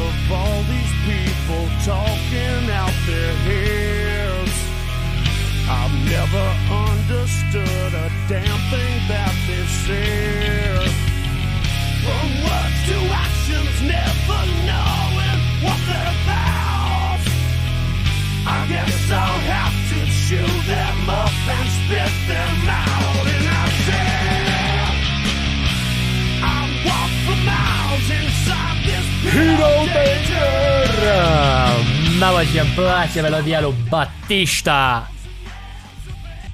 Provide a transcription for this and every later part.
of all these people talking out their heads. I've never understood a damn thing that they've said. From words to actions, never knowing what they're about. I guess I'll have to chew them up and spit them out. And I said, I walk for miles inside this Hero Danger. Mamă, ce-mi place melodia lui Batista.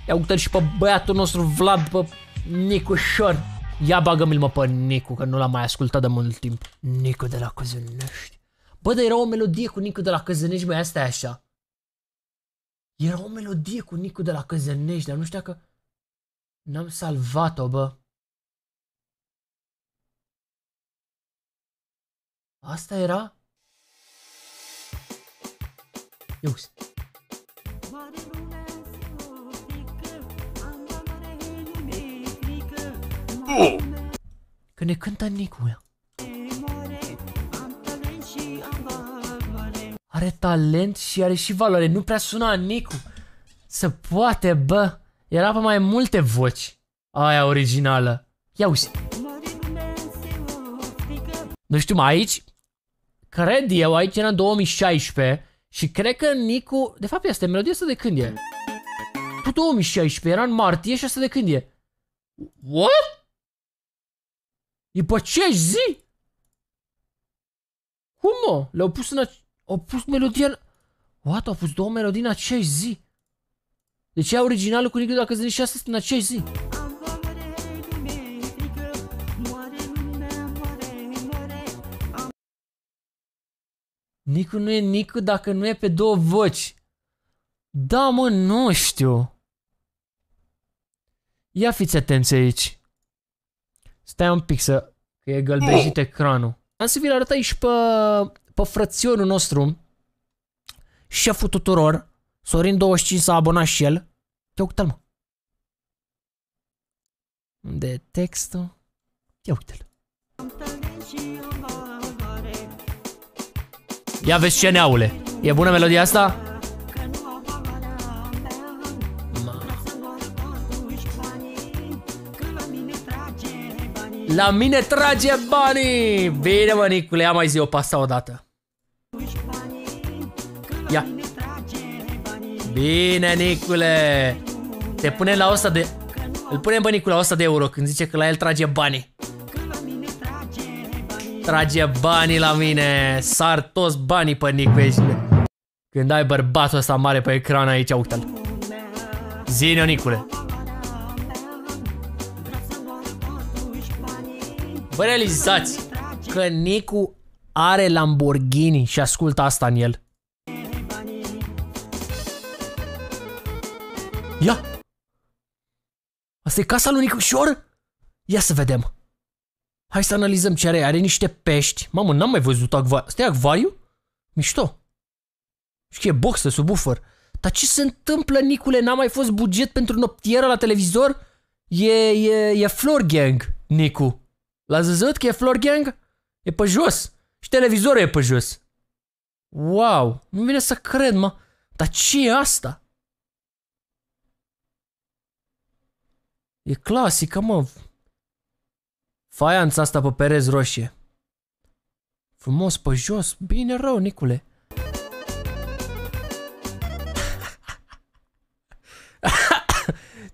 Ia uite-l și pe băiatul nostru Vlad, pe Nicușor. Ia bagă-mi-l mă pe Nicu, că nu l-am mai ascultat de mult timp. Nicu de la Căzănești. Bă, dar era o melodie cu Nicu de la Căzănești, mai asta e așa. Era o melodie cu Nicu de la Căzănești, dar nu știu că n-am salvat-o, bă. Asta era? Ia uite. Că ne cântă Nicu, ea. Are talent și are și valoare. Nu prea suna Nicu. Se poate, bă. Era pe mai multe voci. Aia originală. Ia uzi. Nu știu, aici cred eu, aici era în 2016 și cred că Nicu... De fapt, asta e melodia asta de când e? Tot 2016, era în martie și asta de când e? What? E pe aceeași zi? Cum, mă? Le-au pus în... Au pus melodia în... What? Au pus două melodii în aceeași zi? Deci e originalul cu Nicu de la Căzănești și asta în aceeași zi. Nicu nu e Nicu dacă nu e pe două voci. Da, mă, nu știu. Ia fiți atenți aici. Stai un pic că e gălbenit ecranul. Am să vi-l arăt aici pe frățiorul nostru, șeful tuturor, Sorin 25 s-a abonat și el. Ia uite-l, mă. Unde e textul? Ia uite-l. Ia vezi ce neaule. E bună melodia asta? La mine trage banii! Bine, mă, Nicule, ia mai zi o pasta odată. Ia. Bine, Nicule. Te punem la 100 de... Îl punem pe Nicule la 100 de euro când zice că la el trage banii. Trage banii la mine. Sar toți banii pe Nicule. Când ai bărbatul ăsta mare pe ecran aici, uite-l. Zine-o, Nicule. Vă realizați că Nicu are Lamborghini și ascultă asta în el. Ia! Asta e casa lui Nicușor? Ia să vedem. Hai să analizăm ce are. Are niște pești. Mamă, n-am mai văzut acvariu. Asta e acvariu? Mișto. Și e boxă, subwoofer. Dar ce se întâmplă, Nicule? N-a mai fost buget pentru noptieră la televizor? E Floor Gang, Nicu. L-ați văzut că e Floor Gang? E pe jos. Și televizorul e pe jos. Wow, nu vine să cred, mă. Dar ce e asta? E clasică, mă. Faianța asta pe perezi roșie. Frumos pe jos. Bine rău, Nicule.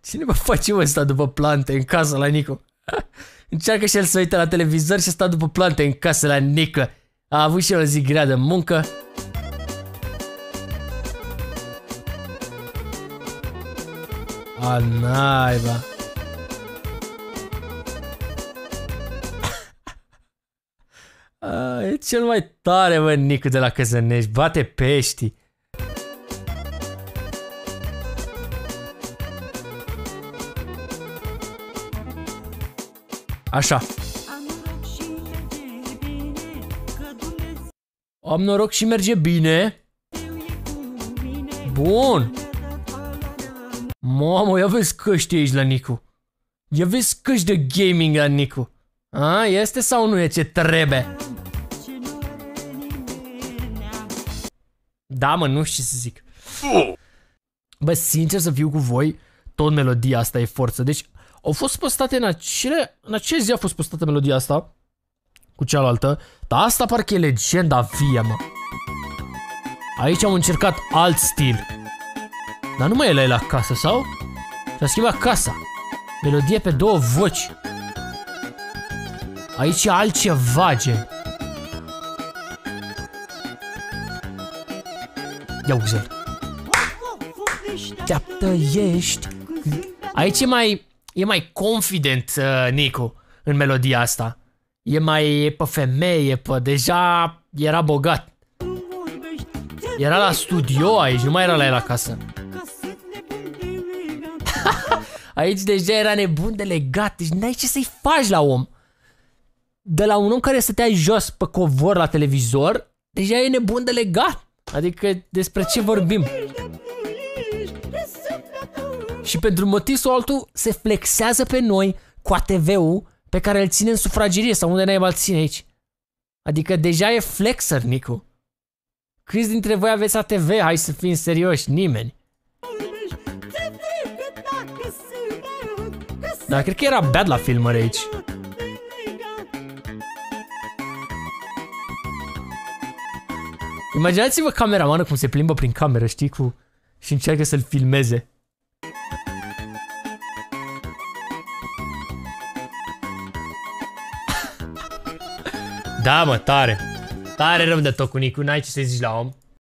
Cine mă face ăsta după plante în casă la Nicu? Încearcă și el să uite la televizor și sta după plante în casă la Nică. A avut și el o zi grea de muncă. A, naiba. E cel mai tare, mă, Nicu de la Căzănești. Bate peștii. Așa. Am noroc și merge bine. Bun. Mamă, ia vezi căști aici la Nicu. Ia vezi căști de gaming la Nicu. A, este sau nu e ce trebuie? Da, mă, nu știu ce să zic. Bă, sincer să fiu cu voi, tot melodia asta e forță. Deci, au fost postate în acele zi a fost postată melodia asta cu cealaltă, dar asta parcă e legenda vie, mă. Aici am încercat alt stil. Dar nu mai e la el acasă, sau? Și-a schimbat casa. Melodie pe 2 voci. Aici e altceva, gen. Ia uzi-l. Teaptă ești. Aici e mai confident, Nicu, în melodia asta. E mai pe femeie, pe deja era bogat. Era la studio aici, nu mai era la el acasă. Aici deja era nebun de legat, deci n-ai ce să-i faci la om. De la un om care stătea jos pe covor la televizor, deja e nebun de legat. Adică despre ce vorbim? Și pentru motiv sau altul se flexează pe noi cu ATV-ul pe care îl ține în sufragerie sau unde naiba îl ține aici. Adică deja e flexer, Nicu. Câți dintre voi aveți ATV? Hai să fim serioși, nimeni. Dar cred că era bad la filmări aici. Imaginați-vă cameramanul cum se plimbă prin cameră, știi, și încearcă să-l filmeze. Da, mă, tare. Tare rău de tot cu Nicu, n-ai ce să zici la om.